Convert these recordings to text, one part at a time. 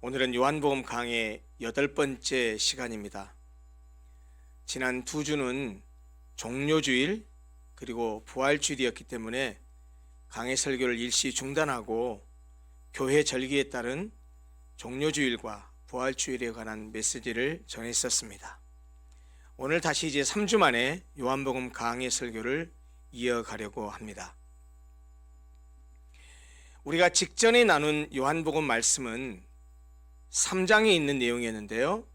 오늘은 요한복음 강의 8번째 시간입니다. 지난 2주는 종료주일 그리고 부활주일이었기 때문에 강의 설교를 일시 중단하고 교회 절기에 따른 종료주일과 부활주일에 관한 메시지를 전했었습니다. 오늘 다시 이제 3주 만에 요한복음 강의 설교를 이어가려고 합니다. 우리가 직전에 나눈 요한복음 말씀은 3장에 있는 내용이었는데요.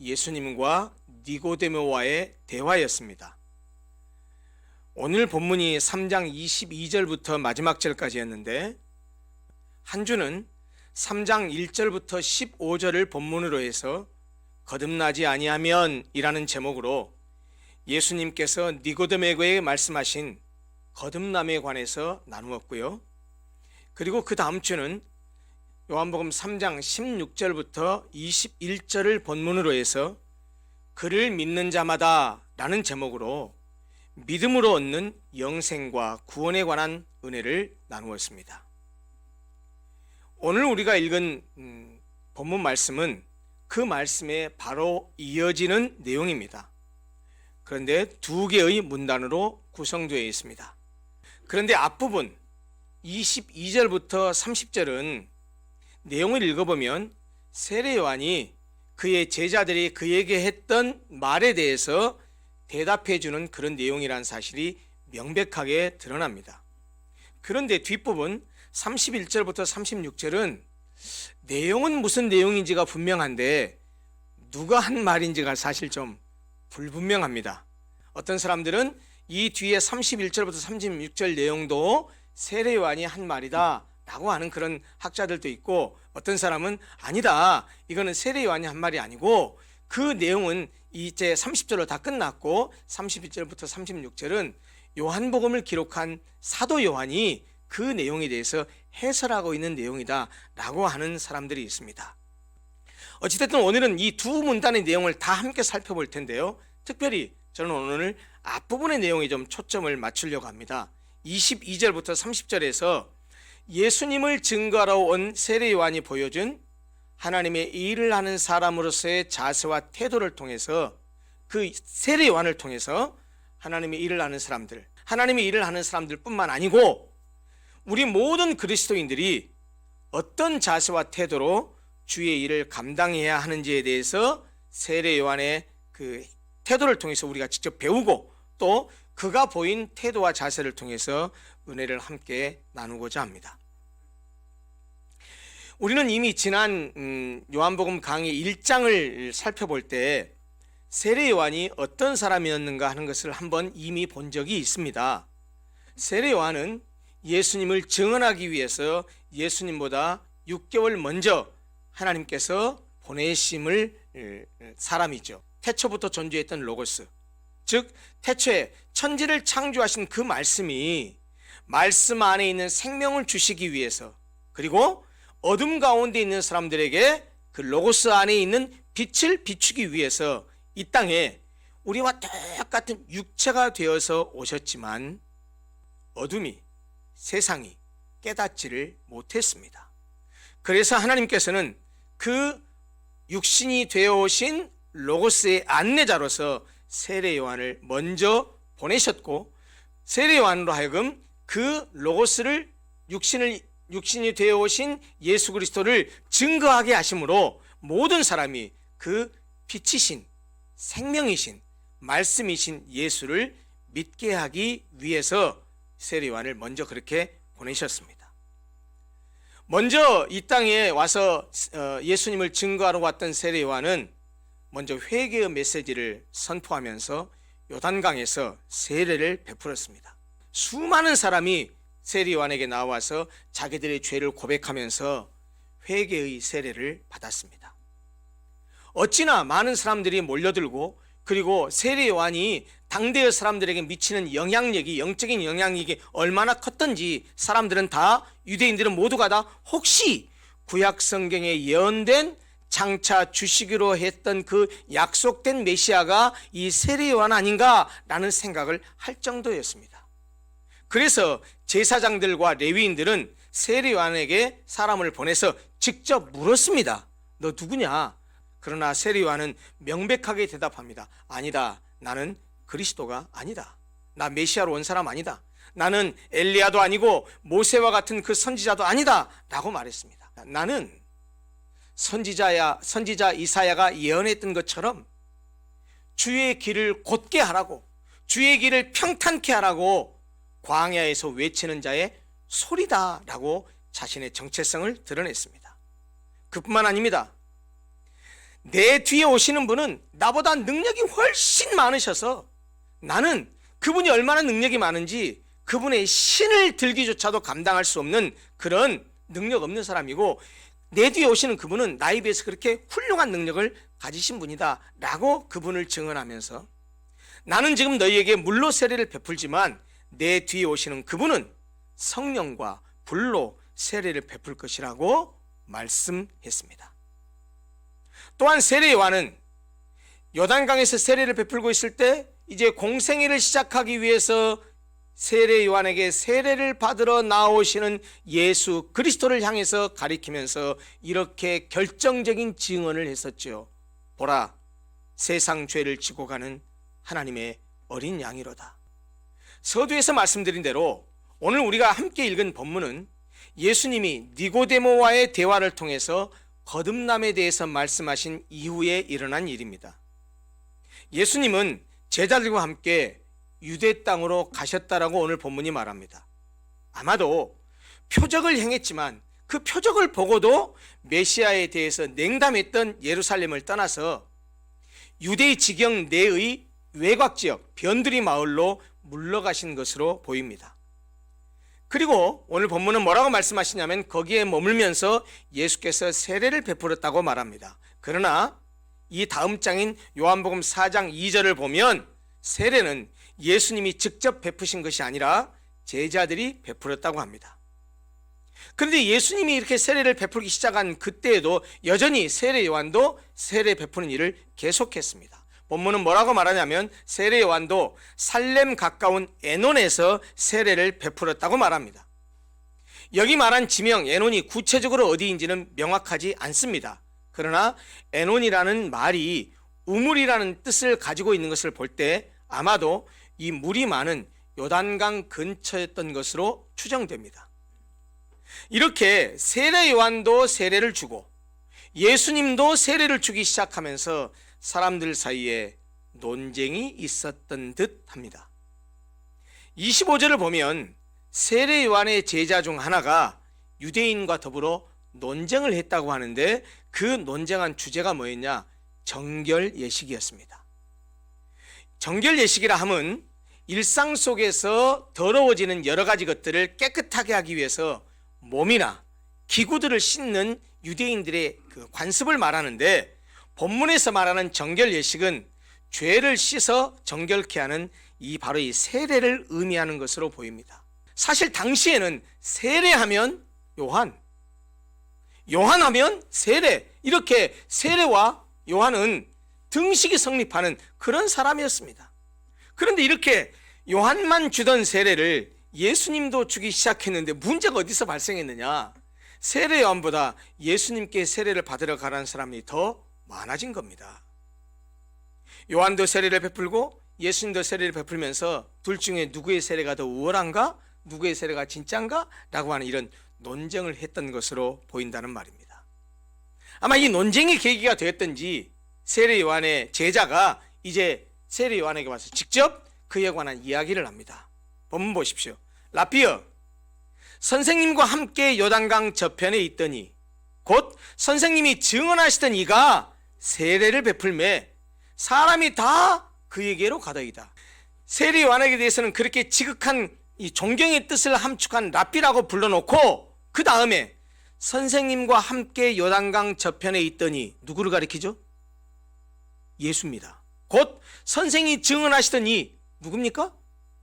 예수님과 니고데모와의 대화였습니다. 오늘 본문이 3장 22절부터 마지막 절까지였는데 한 주는 3장 1절부터 15절을 본문으로 해서 거듭나지 아니하면 이라는 제목으로 예수님께서 니고데모에게 말씀하신 거듭남에 관해서 나누었고요. 그리고 그 다음 주는 요한복음 3장 16절부터 21절을 본문으로 해서 그를 믿는 자마다 라는 제목으로 믿음으로 얻는 영생과 구원에 관한 은혜를 나누었습니다. 오늘 우리가 읽은 본문 말씀은 그 말씀에 바로 이어지는 내용입니다. 그런데 2개의 문단으로 구성되어 있습니다. 그런데 앞부분 22절부터 30절은 내용을 읽어보면 세례 요한이 그의 제자들이 그에게 했던 말에 대해서 대답해주는 그런 내용이라는 사실이 명백하게 드러납니다. 그런데 뒷부분 31절부터 36절은 내용은 무슨 내용인지가 분명한데 누가 한 말인지가 사실 좀 불분명합니다. 어떤 사람들은 이 뒤에 31절부터 36절 내용도 세례 요한이 한 말이다 라고 하는 그런 학자들도 있고, 어떤 사람은 아니다, 이거는 세례 요한이 한 말이 아니고 그 내용은 이제 30절로 다 끝났고 31절부터 36절은 요한복음을 기록한 사도 요한이 그 내용에 대해서 해설하고 있는 내용이다 라고 하는 사람들이 있습니다. 어찌됐든 오늘은 이 두 문단의 내용을 다 함께 살펴볼 텐데요. 특별히 저는 오늘 앞부분의 내용에 좀 초점을 맞추려고 합니다. 22절부터 30절에서 예수님을 증거하러 온 세례 요한이 보여준 하나님의 일을 하는 사람으로서의 자세와 태도를 통해서, 그 세례 요한을 통해서 하나님의 일을 하는 사람들, 하나님의 일을 하는 사람들 뿐만 아니고 우리 모든 그리스도인들이 어떤 자세와 태도로 주의 일을 감당해야 하는지에 대해서 세례 요한의 그 태도를 통해서 우리가 직접 배우고, 또 그가 보인 태도와 자세를 통해서 은혜를 함께 나누고자 합니다. 우리는 이미 지난 요한복음 강의 1장을 살펴볼 때 세례 요한이 어떤 사람이었는가 하는 것을 한번 이미 본 적이 있습니다. 세례 요한은 예수님을 증언하기 위해서 예수님보다 6개월 먼저 하나님께서 보내심을 사람이죠. 태초부터 존재했던 로고스, 즉 태초에 천지를 창조하신 그 말씀이 말씀 안에 있는 생명을 주시기 위해서, 그리고 어둠 가운데 있는 사람들에게 그 로고스 안에 있는 빛을 비추기 위해서 이 땅에 우리와 똑같은 육체가 되어서 오셨지만 어둠이, 세상이 깨닫지를 못했습니다. 그래서 하나님께서는 그 육신이 되어 오신 로고스의 안내자로서 세례 요한을 먼저 보내셨고, 세례 요한으로 하여금 그 로고스를 육신이 되어 오신 예수 그리스도를 증거하게 하심으로 모든 사람이 그 빛이신, 생명이신, 말씀이신 예수를 믿게 하기 위해서 세례 요한을 먼저 그렇게 보내셨습니다. 먼저 이 땅에 와서 예수님을 증거하러 왔던 세례 요한은 먼저 회개의 메시지를 선포하면서 요단강에서 세례를 베풀었습니다. 수많은 사람이 세례 요한에게 나와서 자기들의 죄를 고백하면서 회개의 세례를 받았습니다. 어찌나 많은 사람들이 몰려들고, 그리고 세례 요한이 당대의 사람들에게 미치는 영향력이, 영적인 영향력이 얼마나 컸던지 사람들은 다, 유대인들은 모두가 다 혹시 구약 성경에 예언된 장차 주시기로 했던 그 약속된 메시아가 이 세례 요한 아닌가라는 생각을 할 정도였습니다. 그래서 제사장들과 레위인들은 세례 요한에게 사람을 보내서 직접 물었습니다. 너 누구냐? 그러나 세례 요한은 명백하게 대답합니다. 아니다. 나는 그리스도가 아니다. 나 메시아로 온 사람 아니다. 나는 엘리야도 아니고 모세와 같은 그 선지자도 아니다 라고 말했습니다. 나는 선지자 이사야가 예언했던 것처럼 주의 길을 곧게 하라고, 주의 길을 평탄케 하라고 광야에서 외치는 자의 소리다 라고 자신의 정체성을 드러냈습니다. 그뿐만 아닙니다. 내 뒤에 오시는 분은 나보다 능력이 훨씬 많으셔서 나는 그분이 얼마나 능력이 많은지 그분의 신을 들기조차도 감당할 수 없는 그런 능력 없는 사람이고, 내 뒤에 오시는 그분은 나에 비해서 그렇게 훌륭한 능력을 가지신 분이다 라고 그분을 증언하면서, 나는 지금 너희에게 물로 세례를 베풀지만 내 뒤에 오시는 그분은 성령과 불로 세례를 베풀 것이라고 말씀했습니다. 또한 세례 요한은 요단강에서 세례를 베풀고 있을 때 이제 공생애를 시작하기 위해서 세례 요한에게 세례를 받으러 나오시는 예수 그리스도를 향해서 가리키면서 이렇게 결정적인 증언을 했었죠. 보라, 세상 죄를 지고 가는 하나님의 어린 양이로다. 서두에서 말씀드린 대로 오늘 우리가 함께 읽은 본문은 예수님이 니고데모와의 대화를 통해서 거듭남에 대해서 말씀하신 이후에 일어난 일입니다. 예수님은 제자들과 함께 유대 땅으로 가셨다라고 오늘 본문이 말합니다. 아마도 표적을 행했지만 그 표적을 보고도 메시아에 대해서 냉담했던 예루살렘을 떠나서 유대의 지경 내의 외곽지역 변두리 마을로 물러가신 것으로 보입니다. 그리고 오늘 본문은 뭐라고 말씀하시냐면 거기에 머물면서 예수께서 세례를 베풀었다고 말합니다. 그러나 이 다음 장인 요한복음 4장 2절을 보면 세례는 예수님이 직접 베푸신 것이 아니라 제자들이 베풀었다고 합니다. 그런데 예수님이 이렇게 세례를 베풀기 시작한 그때에도 여전히 세례 요한도 세례 베푸는 일을 계속했습니다. 본문은 뭐라고 말하냐면 세례 요한도 살렘 가까운 에논에서 세례를 베풀었다고 말합니다. 여기 말한 지명 에논이 구체적으로 어디인지는 명확하지 않습니다. 그러나 에논이라는 말이 우물이라는 뜻을 가지고 있는 것을 볼 때 아마도 이 물이 많은 요단강 근처였던 것으로 추정됩니다. 이렇게 세례 요한도 세례를 주고 예수님도 세례를 주기 시작하면서 사람들 사이에 논쟁이 있었던 듯 합니다. 25절을 보면 세례 요한의 제자 중 하나가 유대인과 더불어 논쟁을 했다고 하는데 그 논쟁한 주제가 뭐였냐? 정결 예식이었습니다. 정결 예식이라 함은 일상 속에서 더러워지는 여러 가지 것들을 깨끗하게 하기 위해서 몸이나 기구들을 씻는 유대인들의 그 관습을 말하는데, 본문에서 말하는 정결 예식은 죄를 씻어 정결케 하는 바로 이 세례를 의미하는 것으로 보입니다. 사실 당시에는 세례하면 요한하면 세례, 이렇게 세례와 요한은 등식이 성립하는 그런 사람이었습니다. 그런데 이렇게 요한만 주던 세례를 예수님도 주기 시작했는데 문제가 어디서 발생했느냐? 세례 요한보다 예수님께 세례를 받으러 가라는 사람이 더 많아진 겁니다. 요한도 세례를 베풀고 예수님도 세례를 베풀면서 둘 중에 누구의 세례가 더 우월한가? 누구의 세례가 진짠가? 라고 하는 이런 논쟁을 했던 것으로 보인다는 말입니다. 아마 이 논쟁의 계기가 되었던지 세례 요한의 제자가 이제 세례 요한에게 와서 직접 그에 관한 이야기를 합니다. 본문 보십시오. 라피어, 선생님과 함께 요단강 저편에 있더니 곧 선생님이 증언하시던 이가 세례를 베풀매 사람이 다 그에게로 가더이다. 세례 요한에게 대해서는 그렇게 지극한 이 존경의 뜻을 함축한 라피라고 불러놓고 그 다음에 선생님과 함께 요단강 저편에 있더니 누구를 가리키죠? 예수입니다. 곧 선생이 증언하시던 이 누굽니까?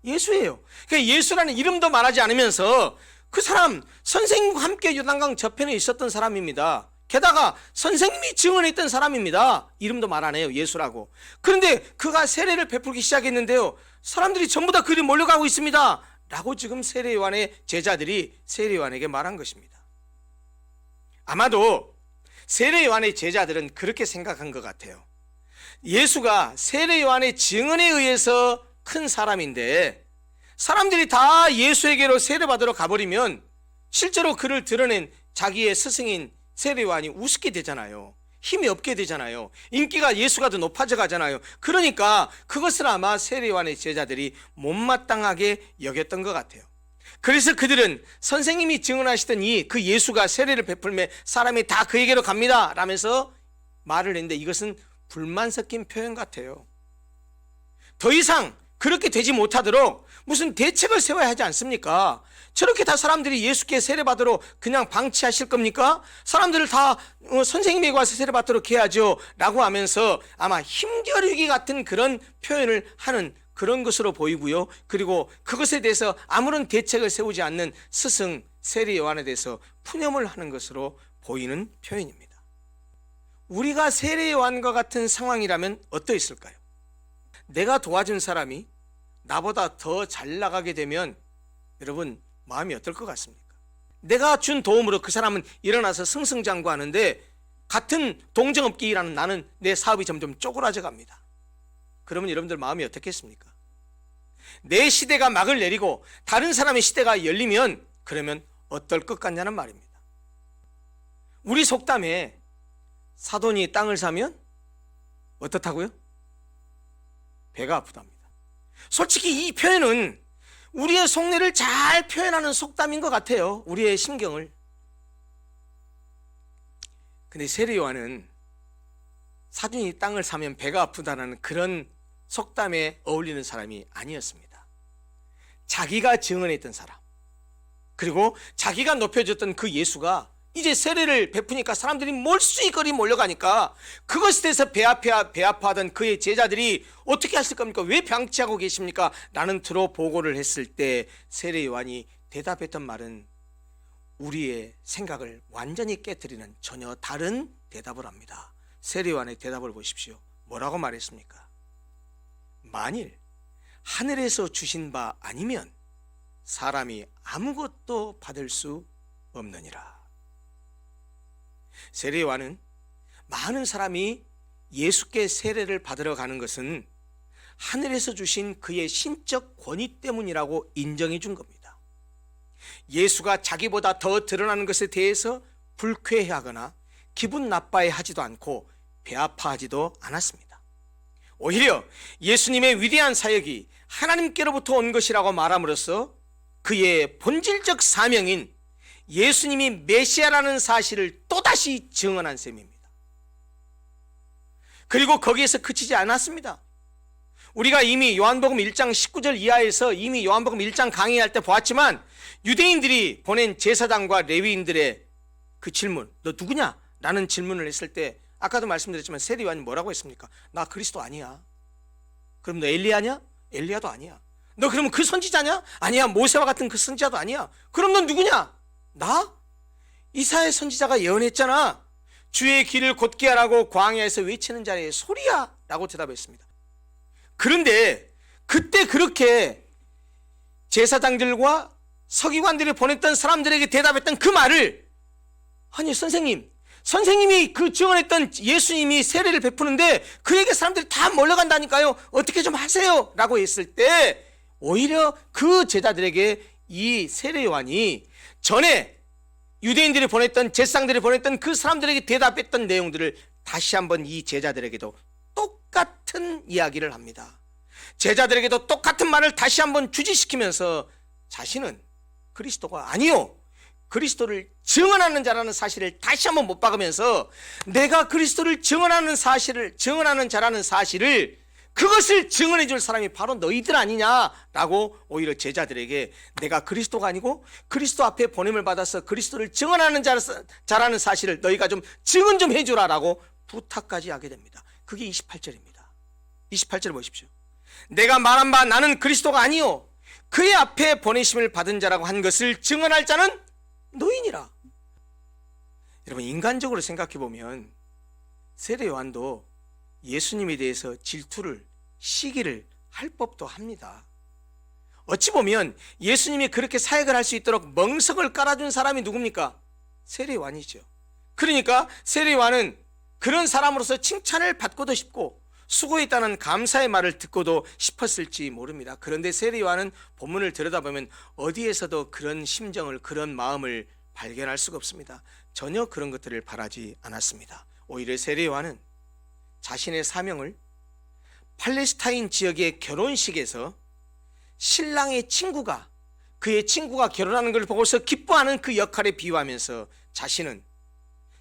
예수예요. 그러니까 예수라는 이름도 말하지 않으면서 그 사람 선생님과 함께 요단강 저편에 있었던 사람입니다. 게다가 선생님이 증언했던 사람입니다. 이름도 말 안 해요. 예수라고. 그런데 그가 세례를 베풀기 시작했는데요, 사람들이 전부 다 그리 몰려가고 있습니다 라고 지금 세례 요한의 제자들이 세례 요한에게 말한 것입니다. 아마도 세례 요한의 제자들은 그렇게 생각한 것 같아요. 예수가 세례 요한의 증언에 의해서 큰 사람인데 사람들이 다 예수에게로 세례받으러 가버리면 실제로 그를 드러낸 자기의 스승인 세례 요한이 우습게 되잖아요. 힘이 없게 되잖아요. 인기가 예수가 더 높아져 가잖아요. 그러니까 그것을 아마 세례 요한의 제자들이 못마땅하게 여겼던 것 같아요. 그래서 그들은 선생님이 증언하시던 그 예수가 세례를 베풀매 사람이 다 그에게로 갑니다 라면서 말을 했는데 이것은 불만 섞인 표현 같아요. 더 이상 그렇게 되지 못하도록 무슨 대책을 세워야 하지 않습니까? 저렇게 다 사람들이 예수께 세례받으러 그냥 방치하실 겁니까? 사람들을 다 선생님에게 와서 세례받도록 해야죠 라고 하면서 아마 힘겨루기 같은 그런 표현을 하는 그런 것으로 보이고요. 그리고 그것에 대해서 아무런 대책을 세우지 않는 스승 세례 요한에 대해서 푸념을 하는 것으로 보이는 표현입니다. 우리가 세례 요한과 같은 상황이라면 어떠했을까요? 내가 도와준 사람이 나보다 더 잘 나가게 되면 여러분 마음이 어떨 것 같습니까? 내가 준 도움으로 그 사람은 일어나서 승승장구하는데 같은 동정업계 일하는 나는 내 사업이 점점 쪼그라져 갑니다. 그러면 여러분들 마음이 어떻겠습니까? 내 시대가 막을 내리고 다른 사람의 시대가 열리면 그러면 어떨 것 같냐는 말입니다. 우리 속담에 사돈이 땅을 사면 어떻다고요? 배가 아프답니다. 솔직히 이 표현은 우리의 속내를 잘 표현하는 속담인 것 같아요. 우리의 심경을. 근데 세례 요한은 사돈이 땅을 사면 배가 아프다는 그런 속담에 어울리는 사람이 아니었습니다. 자기가 증언했던 사람, 그리고 자기가 높여줬던 그 예수가 이제 세례를 베푸니까 사람들이 몰수이거리 몰려가니까 그것에 대해서 배 아파하던 그의 제자들이 어떻게 하실 겁니까? 왜 방치하고 계십니까? 라는 투로 보고를 했을 때 세례 요한이 대답했던 말은 우리의 생각을 완전히 깨트리는 전혀 다른 대답을 합니다. 세례 요한의 대답을 보십시오. 뭐라고 말했습니까? 만일 하늘에서 주신 바 아니면 사람이 아무것도 받을 수 없느니라. 세례 요한은 많은 사람이 예수께 세례를 받으러 가는 것은 하늘에서 주신 그의 신적 권위 때문이라고 인정해 준 겁니다. 예수가 자기보다 더 드러나는 것에 대해서 불쾌해하거나 기분 나빠해하지도 않고 배 아파하지도 않았습니다. 오히려 예수님의 위대한 사역이 하나님께로부터 온 것이라고 말함으로써 그의 본질적 사명인 예수님이 메시아라는 사실을 또다시 증언한 셈입니다. 그리고 거기에서 그치지 않았습니다. 우리가 이미 요한복음 1장 19절 이하에서 이미 요한복음 1장 강의할 때 보았지만 유대인들이 보낸 제사장과 레위인들의 그 질문, 너 누구냐? 라는 질문을 했을 때 아까도 말씀드렸지만 세례 요한이 뭐라고 했습니까? 나 그리스도 아니야. 그럼 너 엘리야냐? 엘리야도 아니야. 너 그러면 그 선지자냐? 아니야. 모세와 같은 그 선지자도 아니야. 그럼 넌 누구냐? 나? 이사야 선지자가 예언했잖아. 주의 길을 곧게 하라고 광야에서 외치는 자의 소리야 라고 대답했습니다. 그런데 그때 그렇게 제사장들과 서기관들이 보냈던 사람들에게 대답했던 그 말을 아니 선생님이 그 증언했던 예수님이 세례를 베푸는데 그에게 사람들이 다 몰려간다니까요. 어떻게 좀 하세요 라고 했을 때 오히려 그 제자들에게 이 세례 요한이 전에 유대인들이 보냈던 제사장들이 보냈던 그 사람들에게 대답했던 내용들을 다시 한번 이 제자들에게도 똑같은 이야기를 합니다. 제자들에게도 똑같은 말을 다시 한번 주지시키면서 자신은 그리스도가 아니요 그리스도를 증언하는 자라는 사실을 다시 한번 못 박으면서 내가 그리스도를 증언하는 자라는 사실을 그것을 증언해 줄 사람이 바로 너희들 아니냐라고 오히려 제자들에게 내가 그리스도가 아니고 그리스도 앞에 보냄을 받아서 그리스도를 증언하는 자라는 사실을 너희가 좀 증언 좀 해주라라고 부탁까지 하게 됩니다. 그게 28절입니다. 28절 보십시오. 내가 말한 바 나는 그리스도가 아니요 그의 앞에 보내심을 받은 자라고 한 것을 증언할 자는 너희니라. 여러분 인간적으로 생각해 보면 세례 요한도 예수님에 대해서 질투를 시기를 할 법도 합니다. 어찌 보면 예수님이 그렇게 사역을 할 수 있도록 멍석을 깔아준 사람이 누굽니까? 세례 요한이죠. 그러니까 세례요한은 그런 사람으로서 칭찬을 받고도 싶고 수고했다는 감사의 말을 듣고도 싶었을지 모릅니다. 그런데 세례요한은 본문을 들여다보면 어디에서도 그런 심정을, 그런 마음을 발견할 수가 없습니다. 전혀 그런 것들을 바라지 않았습니다. 오히려 세례요한은 자신의 사명을 팔레스타인 지역의 결혼식에서 신랑의 친구가, 그의 친구가 결혼하는 걸 보고서 기뻐하는 그 역할에 비유하면서 자신은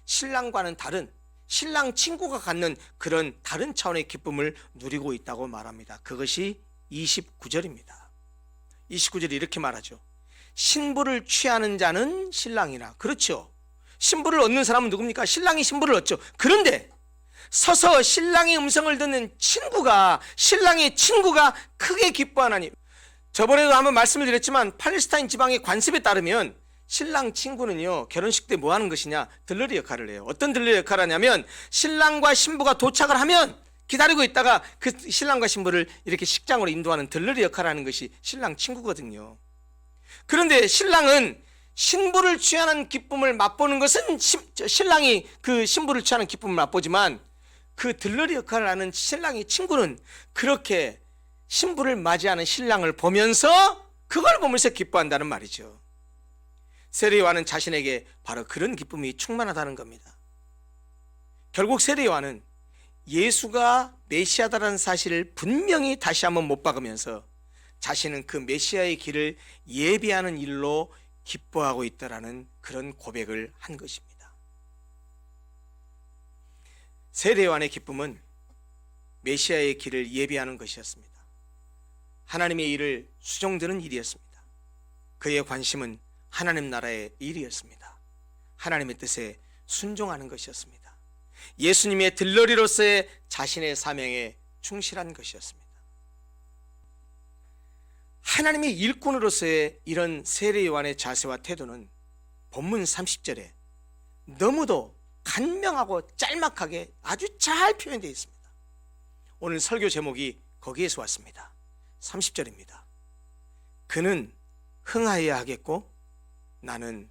신랑과는 다른, 신랑 친구가 갖는 그런 다른 차원의 기쁨을 누리고 있다고 말합니다. 그것이 29절입니다. 29절이 이렇게 말하죠. 신부를 취하는 자는 신랑이라. 그렇죠. 신부를 얻는 사람은 누굽니까? 신랑이 신부를 얻죠. 그런데 서서 신랑의 음성을 듣는 친구가, 신랑의 친구가 크게 기뻐하나니. 저번에도 한번 말씀을 드렸지만 팔레스타인 지방의 관습에 따르면 신랑 친구는요, 결혼식 때 뭐 하는 것이냐? 들러리 역할을 해요. 어떤 들러리 역할을 하냐면 신랑과 신부가 도착을 하면 기다리고 있다가 그 신랑과 신부를 이렇게 식장으로 인도하는 들러리 역할을 하는 것이 신랑 친구거든요. 그런데 신랑은 신부를 취하는 기쁨을 맛보는 것은 신랑이 그 신부를 취하는 기쁨을 맛보지만 그 들러리 역할을 하는 신랑의 친구는 그렇게 신부를 맞이하는 신랑을 보면서 그걸 보면서 기뻐한다는 말이죠. 세례요한은 자신에게 바로 그런 기쁨이 충만하다는 겁니다. 결국 세례요한은 예수가 메시아다라는 사실을 분명히 다시 한번 못 박으면서 자신은 그 메시아의 길을 예비하는 일로 기뻐하고 있다라는 그런 고백을 한 것입니다. 세례요한의 기쁨은 메시아의 길을 예비하는 것이었습니다. 하나님의 일을 수종드는 일이었습니다. 그의 관심은 하나님 나라의 일이었습니다. 하나님의 뜻에 순종하는 것이었습니다. 예수님의 들러리로서의 자신의 사명에 충실한 것이었습니다. 하나님의 일꾼으로서의 이런 세례요한의 자세와 태도는 본문 30절에 너무도 간명하고 짤막하게 아주 잘 표현되어 있습니다. 오늘 설교 제목이 거기에서 왔습니다. 30절입니다. 그는 흥하여야 하겠고 나는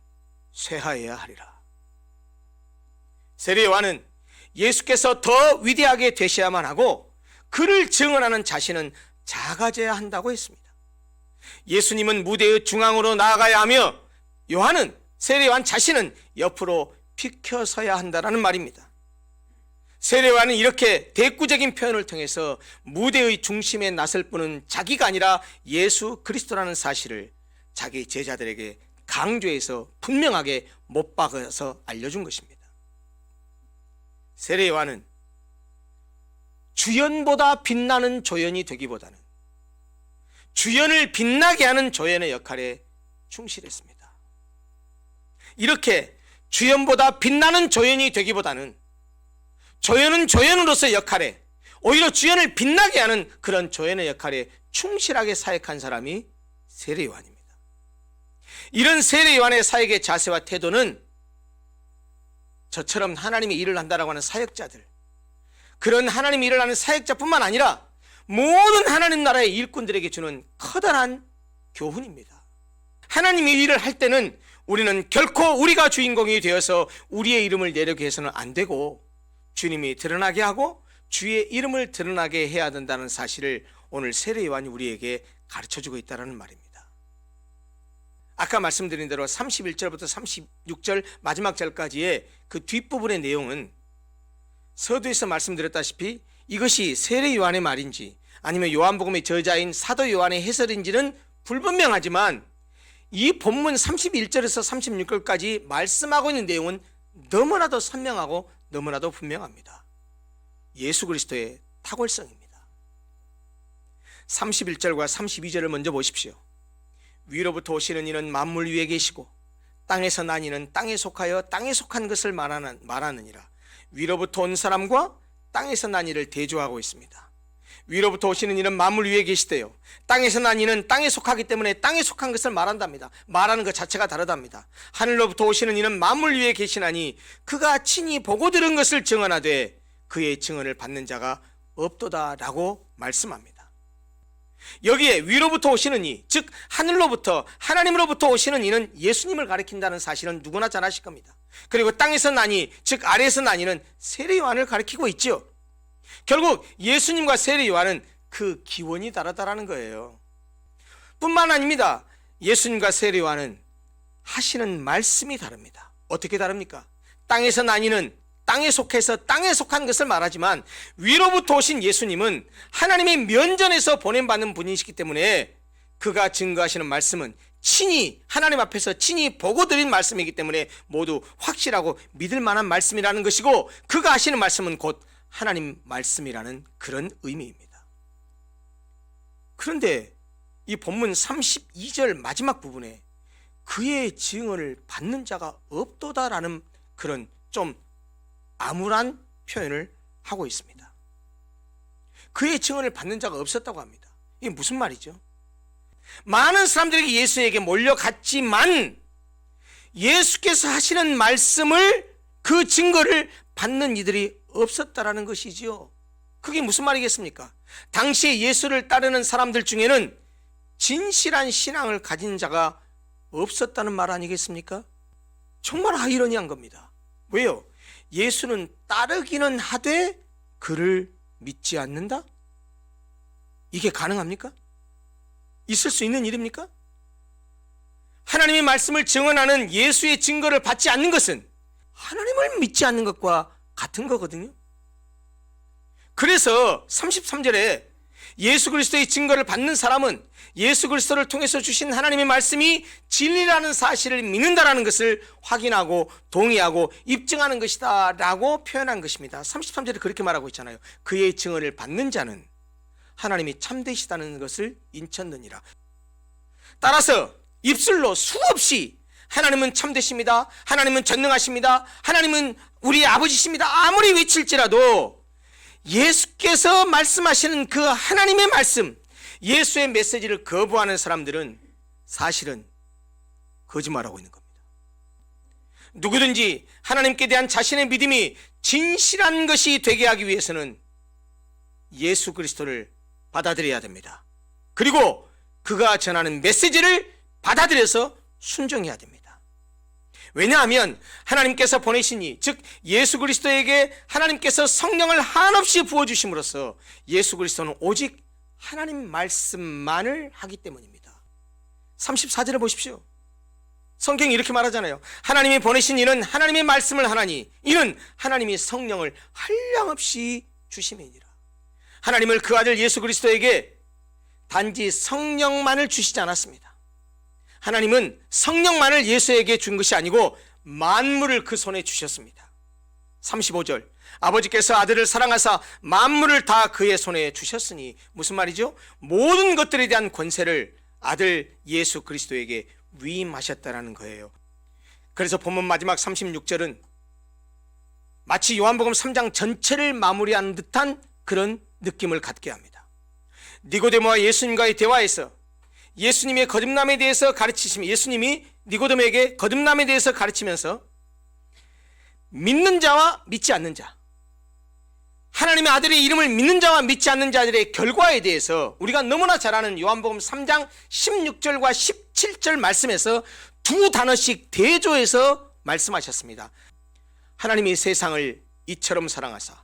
쇠하여야 하리라. 세례요한은 예수께서 더 위대하게 되셔야만 하고 그를 증언하는 자신은 작아져야 한다고 했습니다. 예수님은 무대의 중앙으로 나아가야 하며 요한은, 세례요한 자신은 옆으로 비켜서야 한다라는 말입니다. 세례요한은 이렇게 대꾸적인 표현을 통해서 무대의 중심에 나설 분은 자기가 아니라 예수 그리스도라는 사실을 자기 제자들에게 강조해서 분명하게 못 박아서 알려준 것입니다. 세례요한은 주연보다 빛나는 조연이 되기보다는 주연을 빛나게 하는 조연의 역할에 충실했습니다. 이렇게 주연보다 빛나는 조연이 되기보다는 조연은 조연으로서의 역할에, 오히려 주연을 빛나게 하는 그런 조연의 역할에 충실하게 사역한 사람이 세례요한입니다. 이런 세례요한의 사역의 자세와 태도는 저처럼 하나님의 일을 한다라고 하는 사역자들, 그런 하나님의 일을 하는 사역자뿐만 아니라 모든 하나님 나라의 일꾼들에게 주는 커다란 교훈입니다. 하나님의 일을 할 때는 우리는 결코 우리가 주인공이 되어서 우리의 이름을 내려게 해서는 안 되고 주님이 드러나게 하고 주의 이름을 드러나게 해야 된다는 사실을 오늘 세례요한이 우리에게 가르쳐주고 있다는 말입니다. 아까 말씀드린 대로 31절부터 36절 마지막 절까지의 그 뒷부분의 내용은 서두에서 말씀드렸다시피 이것이 세례요한의 말인지 아니면 요한복음의 저자인 사도 요한의 해설인지는 불분명하지만 이 본문 31절에서 36절까지 말씀하고 있는 내용은 너무나도 선명하고 너무나도 분명합니다. 예수 그리스도의 탁월성입니다. 31절과 32절을 먼저 보십시오. 위로부터 오시는 이는 만물 위에 계시고 땅에서 난 이는 땅에 속하여 땅에 속한 것을 말하느니라. 위로부터 온 사람과 땅에서 난 이를 대조하고 있습니다. 위로부터 오시는 이는 만물 위에 계시대요. 땅에서 난 이는 땅에 속하기 때문에 땅에 속한 것을 말한답니다. 말하는 것 자체가 다르답니다. 하늘로부터 오시는 이는 만물 위에 계시나니 그가 친히 보고 들은 것을 증언하되 그의 증언을 받는 자가 없도다라고 말씀합니다. 여기에 위로부터 오시는 이, 즉 하늘로부터 하나님으로부터 오시는 이는 예수님을 가리킨다는 사실은 누구나 잘 아실 겁니다. 그리고 땅에서 나니, 즉 아래에서 나니는 세례 요한을 가리키고 있죠. 결국 예수님과 세례 요한은 그 기원이 다르다라는 거예요. 뿐만 아닙니다. 예수님과 세례 요한은 하시는 말씀이 다릅니다. 어떻게 다릅니까? 땅에서 나니는 땅에 속해서 땅에 속한 것을 말하지만, 위로부터 오신 예수님은 하나님의 면전에서 보냄받는 분이시기 때문에 그가 증거하시는 말씀은 친히 하나님 앞에서 친히 보고 드린 말씀이기 때문에 모두 확실하고 믿을 만한 말씀이라는 것이고, 그가 하시는 말씀은 곧 하나님 말씀이라는 그런 의미입니다. 그런데 이 본문 32절 마지막 부분에 그의 증언을 받는 자가 없도다라는 그런 좀 암울한 표현을 하고 있습니다. 그의 증언을 받는 자가 없었다고 합니다. 이게 무슨 말이죠? 많은 사람들이 예수에게 몰려갔지만 예수께서 하시는 말씀을, 그 증거를 받는 이들이 없었다라는 것이지요. 그게 무슨 말이겠습니까? 당시에 예수를 따르는 사람들 중에는 진실한 신앙을 가진 자가 없었다는 말 아니겠습니까? 정말 아이러니한 겁니다. 왜요? 예수는 따르기는 하되 그를 믿지 않는다? 이게 가능합니까? 있을 수 있는 일입니까? 하나님의 말씀을 증언하는 예수의 증거를 받지 않는 것은 하나님을 믿지 않는 것과 같은 거거든요. 그래서 33절에 예수 그리스도의 증거를 받는 사람은 예수 그리스도를 통해서 주신 하나님의 말씀이 진리라는 사실을 믿는다라는 것을 확인하고 동의하고 입증하는 것이다 라고 표현한 것입니다. 33절에 그렇게 말하고 있잖아요. 그의 증언을 받는 자는 하나님이 참되시다는 것을 인쳤느니라. 따라서 입술로 수없이 하나님은 참되십니다, 하나님은 전능하십니다, 하나님은 우리 아버지십니다 아무리 외칠지라도 예수께서 말씀하시는 그 하나님의 말씀, 예수의 메시지를 거부하는 사람들은 사실은 거짓말하고 있는 겁니다. 누구든지 하나님께 대한 자신의 믿음이 진실한 것이 되게 하기 위해서는 예수 그리스도를 받아들여야 됩니다. 그리고 그가 전하는 메시지를 받아들여서 순종해야 됩니다. 왜냐하면 하나님께서 보내신 이, 즉 예수 그리스도에게 하나님께서 성령을 한없이 부어주심으로써 예수 그리스도는 오직 하나님 말씀만을 하기 때문입니다. 34절을 보십시오. 성경이 이렇게 말하잖아요. 하나님이 보내신 이는 하나님의 말씀을 하나니 이는 하나님이 성령을 한량없이 주심이니라. 하나님을 그 아들 예수 그리스도에게 단지 성령만을 주시지 않았습니다. 하나님은 성령만을 예수에게 준 것이 아니고 만물을 그 손에 주셨습니다. 35절, 아버지께서 아들을 사랑하사 만물을 다 그의 손에 주셨으니, 무슨 말이죠? 모든 것들에 대한 권세를 아들 예수 그리스도에게 위임하셨다라는 거예요. 그래서 본문 마지막 36절은 마치 요한복음 3장 전체를 마무리한 듯한 그런 느낌을 갖게 합니다. 니고데모와 예수님과의 대화에서 예수님의 거듭남에 대해서 가르치시면, 예수님이 니고데모에게 거듭남에 대해서 가르치면서 믿는 자와 믿지 않는 자, 하나님의 아들의 이름을 믿는 자와 믿지 않는 자들의 결과에 대해서 우리가 너무나 잘 아는 요한복음 3장 16절과 17절 말씀에서 두 단어씩 대조해서 말씀하셨습니다. 하나님이 세상을 이처럼 사랑하사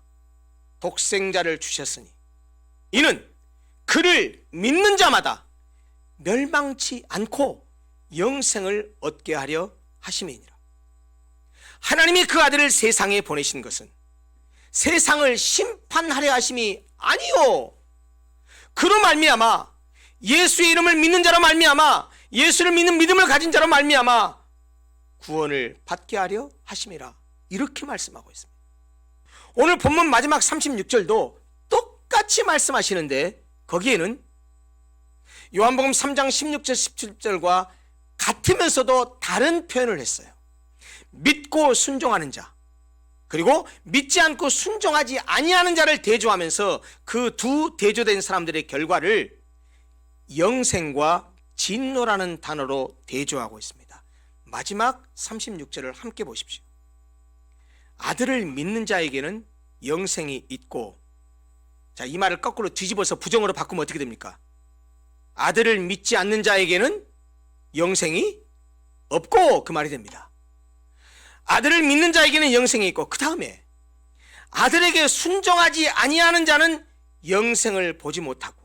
독생자를 주셨으니 이는 그를 믿는 자마다 멸망치 않고 영생을 얻게 하려 하심이니라. 하나님이 그 아들을 세상에 보내신 것은 세상을 심판하려 하심이 아니요, 그로 말미암아 예수의 이름을 믿는 자로 말미암아 예수를 믿는 믿음을 가진 자로 말미암아 구원을 받게 하려 하심이라, 이렇게 말씀하고 있습니다. 오늘 본문 마지막 36절도 똑같이 말씀하시는데 거기에는 요한복음 3장 16절 17절과 같으면서도 다른 표현을 했어요. 믿고 순종하는 자, 그리고 믿지 않고 순종하지 아니하는 자를 대조하면서 그 두 대조된 사람들의 결과를 영생과 진노라는 단어로 대조하고 있습니다. 마지막 36절을 함께 보십시오. 아들을 믿는 자에게는 영생이 있고, 자, 이 말을 거꾸로 뒤집어서 부정으로 바꾸면 어떻게 됩니까? 아들을 믿지 않는 자에게는 영생이 없고, 그 말이 됩니다. 아들을 믿는 자에게는 영생이 있고, 그 다음에 아들에게 순종하지 아니하는 자는 영생을 보지 못하고,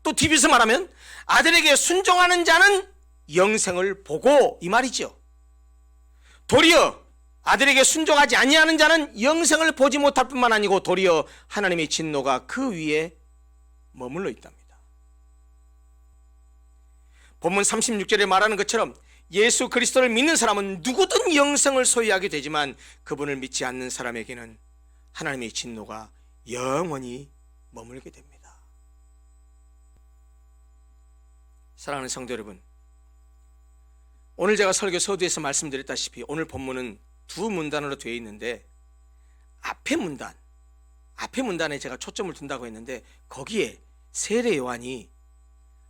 또 뒤집어서 말하면 아들에게 순종하는 자는 영생을 보고, 이 말이죠. 도리어 아들에게 순종하지 아니하는 자는 영생을 보지 못할 뿐만 아니고 도리어 하나님의 진노가 그 위에 머물러 있답니다. 본문 36절에 말하는 것처럼 예수 그리스도를 믿는 사람은 누구든 영생을 소유하게 되지만 그분을 믿지 않는 사람에게는 하나님의 진노가 영원히 머물게 됩니다. 사랑하는 성도 여러분, 오늘 제가 설교 서두에서 말씀드렸다시피 오늘 본문은 두 문단으로 되어 있는데, 앞에 문단에 제가 초점을 둔다고 했는데, 거기에 세례 요한이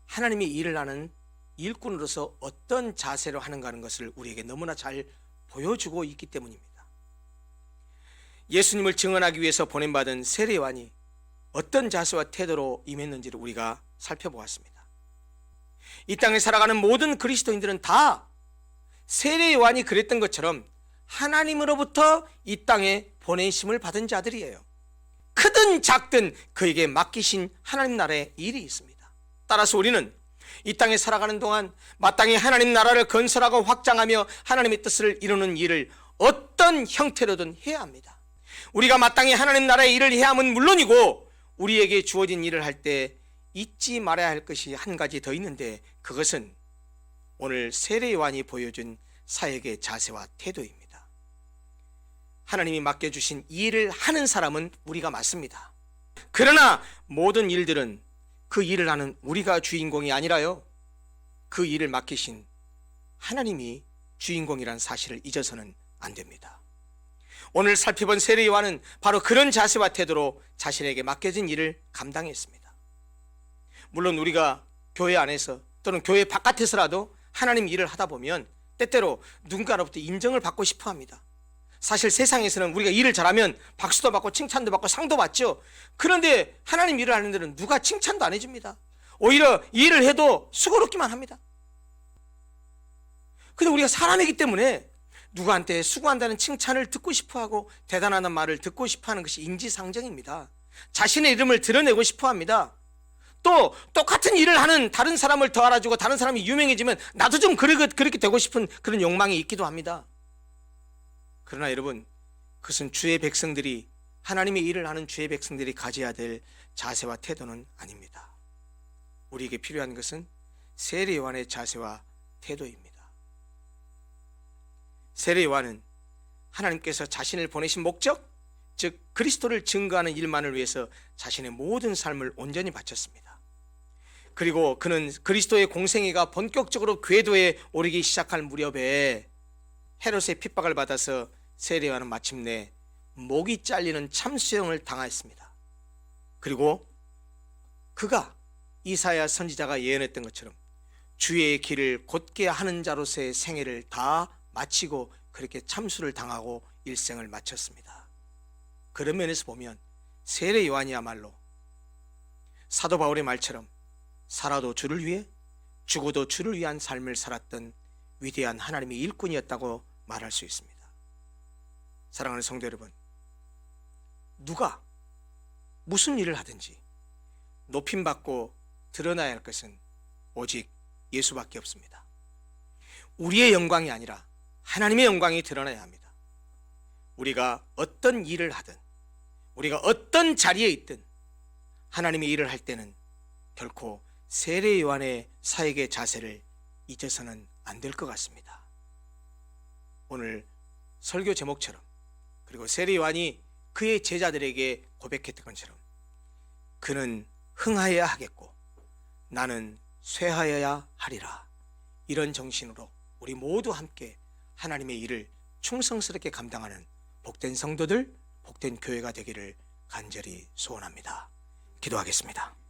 하나님의 일을 하는 일꾼으로서 어떤 자세로 하는가 하는 것을 우리에게 너무나 잘 보여주고 있기 때문입니다. 예수님을 증언하기 위해서 보냄받은 세례 요한이 어떤 자세와 태도로 임했는지를 우리가 살펴보았습니다. 이 땅에 살아가는 모든 그리스도인들은 다 세례 요한이 그랬던 것처럼 하나님으로부터 이 땅에 보내심을 받은 자들이에요. 크든 작든 그에게 맡기신 하나님 나라의 일이 있습니다. 따라서 우리는 이 땅에 살아가는 동안 마땅히 하나님 나라를 건설하고 확장하며 하나님의 뜻을 이루는 일을 어떤 형태로든 해야 합니다. 우리가 마땅히 하나님 나라의 일을 해야 함은 물론이고, 우리에게 주어진 일을 할 때 잊지 말아야 할 것이 한 가지 더 있는데, 그것은 오늘 세례 요한이 보여준 사역의 자세와 태도입니다. 하나님이 맡겨주신 이 일을 하는 사람은 우리가 맞습니다. 그러나 모든 일들은 그 일을 하는 우리가 주인공이 아니라요, 그 일을 맡기신 하나님이 주인공이란 사실을 잊어서는 안 됩니다. 오늘 살펴본 세례 요한은 바로 그런 자세와 태도로 자신에게 맡겨진 일을 감당했습니다. 물론 우리가 교회 안에서 또는 교회 바깥에서라도 하나님 일을 하다 보면 때때로 누군가로부터 인정을 받고 싶어 합니다. 사실 세상에서는 우리가 일을 잘하면 박수도 받고 칭찬도 받고 상도 받죠. 그런데 하나님 일을 하는 데는 누가 칭찬도 안 해줍니다. 오히려 일을 해도 수고롭기만 합니다. 근데 우리가 사람이기 때문에 누구한테 수고한다는 칭찬을 듣고 싶어하고 대단하다는 말을 듣고 싶어하는 것이 인지상정입니다. 자신의 이름을 드러내고 싶어합니다. 또 똑같은 일을 하는 다른 사람을 더 알아주고 다른 사람이 유명해지면 나도 좀 그렇게 되고 싶은 그런 욕망이 있기도 합니다. 그러나 여러분, 그것은 주의 백성들이, 하나님의 일을 하는 주의 백성들이 가져야 될 자세와 태도는 아닙니다. 우리에게 필요한 것은 세례 요한의 자세와 태도입니다. 세례 요한은 하나님께서 자신을 보내신 목적, 즉 그리스도를 증거하는 일만을 위해서 자신의 모든 삶을 온전히 바쳤습니다. 그리고 그는 그리스도의 공생애가 본격적으로 궤도에 오르기 시작할 무렵에 헤롯의 핍박을 받아서 세례 요한은 마침내 목이 잘리는 참수형을 당하였습니다. 그리고 그가 이사야 선지자가 예언했던 것처럼 주의 길을 곧게 하는 자로서의 생애를 다 마치고 그렇게 참수를 당하고 일생을 마쳤습니다. 그런 면에서 보면 세례 요한이야말로 사도 바울의 말처럼 살아도 주를 위해 죽어도 주를 위한 삶을 살았던 위대한 하나님의 일꾼이었다고 말할 수 있습니다. 사랑하는 성도 여러분, 누가 무슨 일을 하든지 높임받고 드러나야 할 것은 오직 예수밖에 없습니다. 우리의 영광이 아니라 하나님의 영광이 드러나야 합니다. 우리가 어떤 일을 하든, 우리가 어떤 자리에 있든 하나님의 일을 할 때는 결코 세례 요한의 사역의 자세를 잊어서는 안 될 것 같습니다. 오늘 설교 제목처럼, 그리고 세례 요한이 그의 제자들에게 고백했던 것처럼 그는 흥하여야 하겠고 나는 쇠하여야 하리라, 이런 정신으로 우리 모두 함께 하나님의 일을 충성스럽게 감당하는 복된 성도들, 복된 교회가 되기를 간절히 소원합니다. 기도하겠습니다.